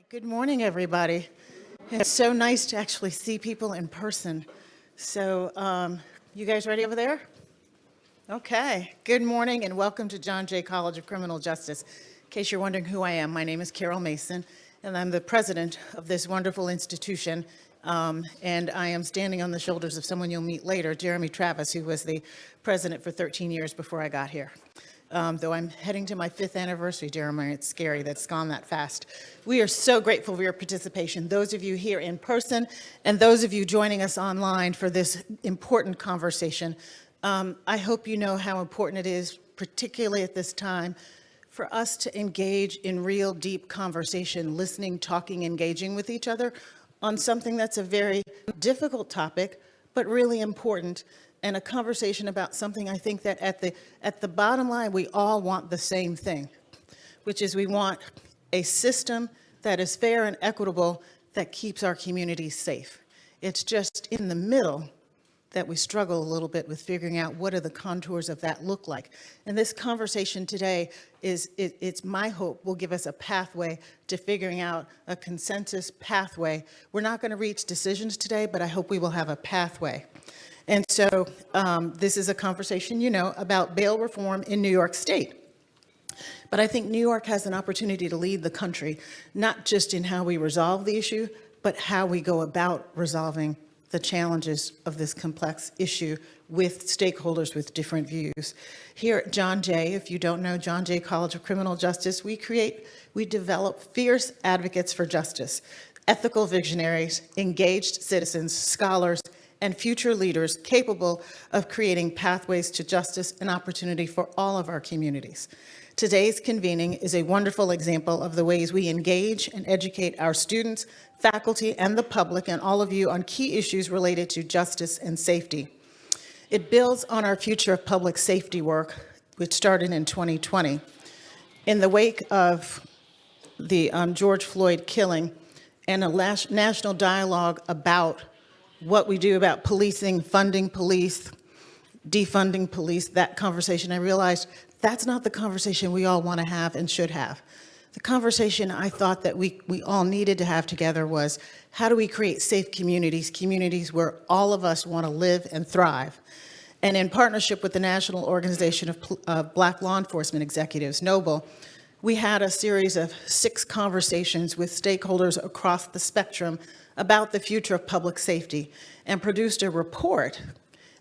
Good morning, everybody. It's so nice to actually see people in person. So, you guys ready over there? Okay. Good morning and welcome to John Jay College of Criminal Justice. In case you're wondering who I am, my name is Carol Mason, and I'm the president of this wonderful institution. And I am standing on the shoulders of someone you'll meet later, Jeremy Travis, who was the president for 13 years before I got here. Though I'm heading to my 5th anniversary, Jeremiah, it's scary that it's gone that fast. We are so grateful for your participation, those of you here in person and those of you joining us online for this important conversation. I hope you know how important it is, particularly at this time, for us to engage in real deep conversation, listening, talking, engaging with each other on something that's a very difficult topic, but really important, and a conversation about something I think that at the bottom line, we all want the same thing, which is we want a system that is fair and equitable that keeps our communities safe. It's just in the middle that we struggle a little bit with figuring out what do the contours of that look like. And this conversation today it's my hope will give us a pathway to figuring out a consensus pathway. We're not going to reach decisions today, but I hope we will have a pathway. And so this is a conversation, about bail reform in New York State. But I think New York has an opportunity to lead the country, not just in how we resolve the issue, but how we go about resolving the challenges of this complex issue with stakeholders with different views. Here at John Jay, if you don't know John Jay College of Criminal Justice, we develop fierce advocates for justice, ethical visionaries, engaged citizens, scholars, and future leaders capable of creating pathways to justice and opportunity for all of our communities. Today's convening is a wonderful example of the ways we engage and educate our students, faculty, and the public, and all of you on key issues related to justice and safety. It builds on our future of public safety work, which started in 2020. In the wake of the George Floyd killing and a national dialogue about what we do about policing, funding police, defunding police, that conversation, I realized that's not the conversation we all want to have and should have. The conversation I thought that we all needed to have together was, how do we create safe communities where all of us want to live and thrive? And in partnership with the National Organization of Black Law Enforcement Executives, NOBLE, we had a series of 6 conversations with stakeholders across the spectrum about the future of public safety and produced a report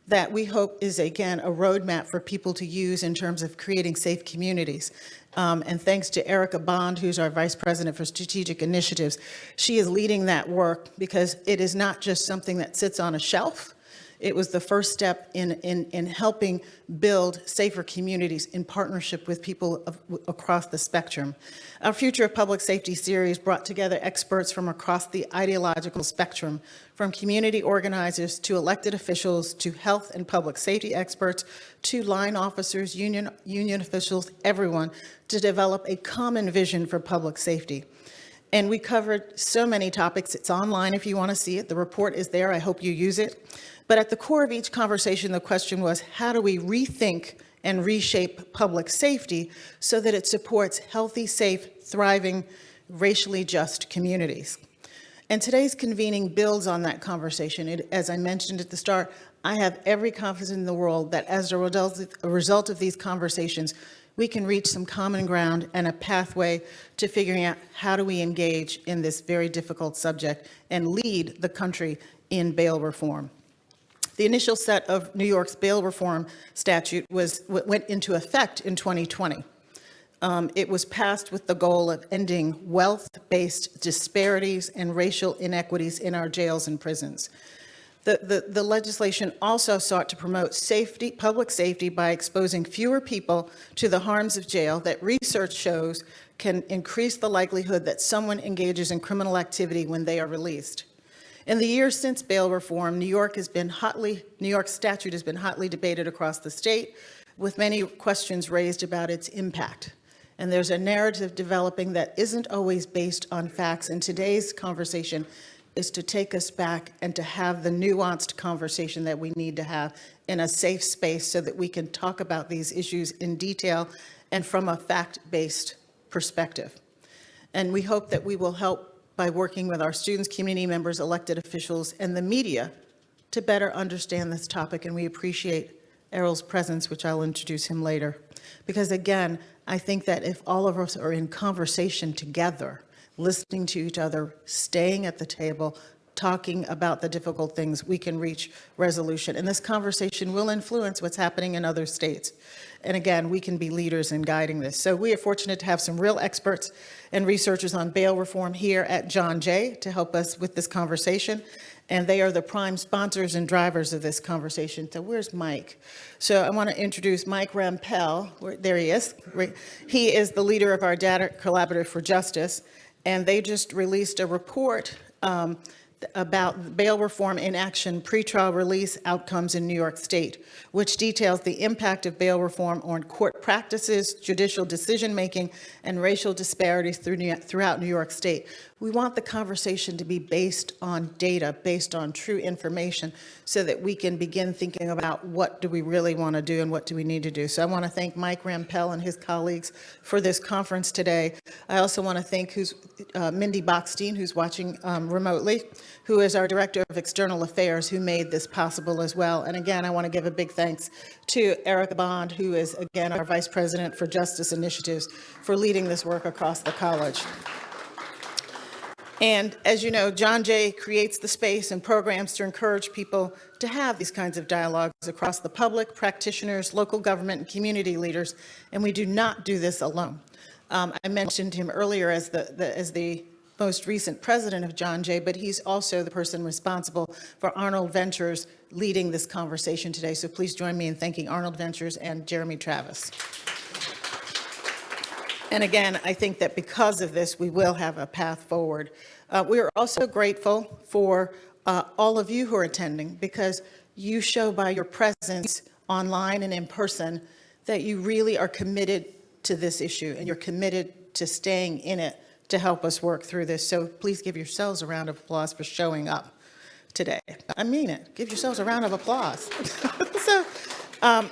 that we hope is, again, a roadmap for people to use in terms of creating safe communities. And thanks to Erica Bond, who's our Vice President for Strategic Initiatives, she is leading that work because it is not just something that sits on a shelf. It was the first step in helping build safer communities in partnership with people across the spectrum. Our Future of Public Safety series brought together experts from across the ideological spectrum, from community organizers to elected officials to health and public safety experts to line officers, union officials, everyone, to develop a common vision for public safety. And we covered so many topics. It's online if you want to see it. The report is there. I hope you use it. But at the core of each conversation, the question was, how do we rethink and reshape public safety so that it supports healthy, safe, thriving, racially just communities? And today's convening builds on that conversation. As I mentioned at the start, I have every confidence in the world that as a result of these conversations, we can reach some common ground and a pathway to figuring out how do we engage in this very difficult subject and lead the country in bail reform. The initial set of New York's bail reform statute went into effect in 2020. It was passed with the goal of ending wealth-based disparities and racial inequities in our jails and prisons. The legislation also sought to promote public safety by exposing fewer people to the harms of jail that research shows can increase the likelihood that someone engages in criminal activity when they are released. In the years since bail reform, New York statute has been hotly debated across the state, with many questions raised about its impact. And there's a narrative developing that isn't always based on facts, and today's conversation is to take us back and to have the nuanced conversation that we need to have in a safe space so that we can talk about these issues in detail and from a fact-based perspective. And we hope that we will help by working with our students, community members, elected officials, and the media to better understand this topic, and we appreciate Errol's presence, which I'll introduce him later. Because again, I think that if all of us are in conversation together, listening to each other, staying at the table, talking about the difficult things, we can reach resolution. And this conversation will influence what's happening in other states. And again, we can be leaders in guiding this. So we are fortunate to have some real experts and researchers on bail reform here at John Jay to help us with this conversation. And they are the prime sponsors and drivers of this conversation. So where's Mike? So I want to introduce Mike Rampell. There he is. He is the leader of our Data Collaborative for Justice. And they just released a report about bail reform in action, pretrial release outcomes in New York State, which details the impact of bail reform on court practices, judicial decision-making, and racial disparities throughout New York State. We want the conversation to be based on data, based on true information, so that we can begin thinking about what do we really want to do and what do we need to do. So I want to thank Mike Rampell and his colleagues for this conference today. I also want to thank Mindy Bockstein, who's watching remotely, who is our Director of External Affairs, who made this possible as well. And again, I want to give a big thanks to Erica Bond, who is, again, our Vice President for Justice Initiatives, for leading this work across the college. And as you know, John Jay creates the space and programs to encourage people to have these kinds of dialogues across the public, practitioners, local government, and community leaders, and we do not do this alone. I mentioned him earlier as the most recent president of John Jay, but he's also the person responsible for Arnold Ventures leading this conversation today. So please join me in thanking Arnold Ventures and Jeremy Travis. And again, I think that because of this, we will have a path forward. We are also grateful for all of you who are attending, because you show by your presence online and in person that you really are committed to this issue and you're committed to staying in it to help us work through this. So please give yourselves a round of applause for showing up today. I mean it. Give yourselves a round of applause.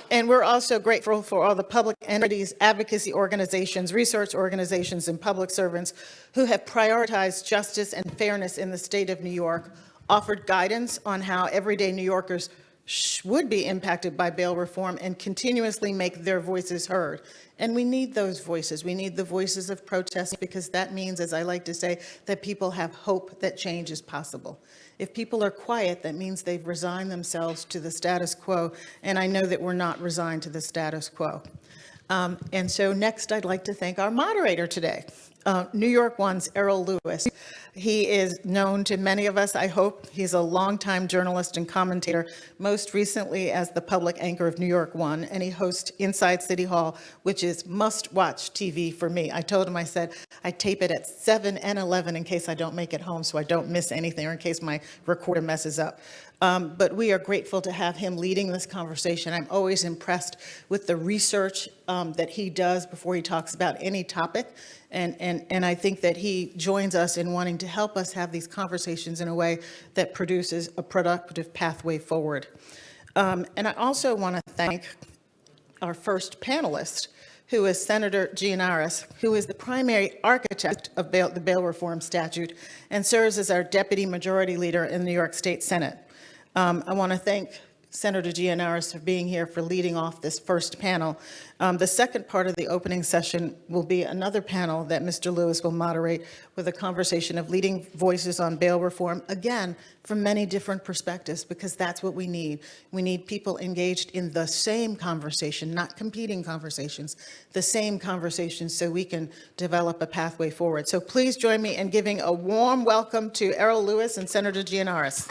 And we're also grateful for all the public entities, advocacy organizations, research organizations, and public servants who have prioritized justice and fairness in the state of New York, offered guidance on how everyday New Yorkers would be impacted by bail reform, and continuously make their voices heard. And we need those voices. We need the voices of protest, because that means, as I like to say, that people have hope that change is possible. If people are quiet, that means they've resigned themselves to the status quo, and I know that we're not resigned to the status quo. And so next, I'd like to thank our moderator today, New York One's Errol Louis. He is known to many of us, I hope. He's a longtime journalist and commentator, most recently as the public anchor of New York One, and he hosts Inside City Hall, which is must-watch TV for me. I told him, I said, I tape it at 7 and 11 in case I don't make it home, so I don't miss anything, or in case my recorder messes up. But we are grateful to have him leading this conversation. I'm always impressed with the research that he does before he talks about any topic. And I think that he joins us in wanting to help us have these conversations in a way that produces a productive pathway forward. And I also want to thank our first panelist, who is Senator Gianaris, who is the primary architect of the bail reform statute and serves as our deputy majority leader in the New York State Senate. I want to thank Senator Gianaris for being here, for leading off this first panel. The second part of the opening session will be another panel that Mr. Lewis will moderate, with a conversation of leading voices on bail reform, again, from many different perspectives, because that's what we need. We need people engaged in the same conversation, not competing conversations, the same conversations, so we can develop a pathway forward. So please join me in giving a warm welcome to Errol Louis and Senator Gianaris.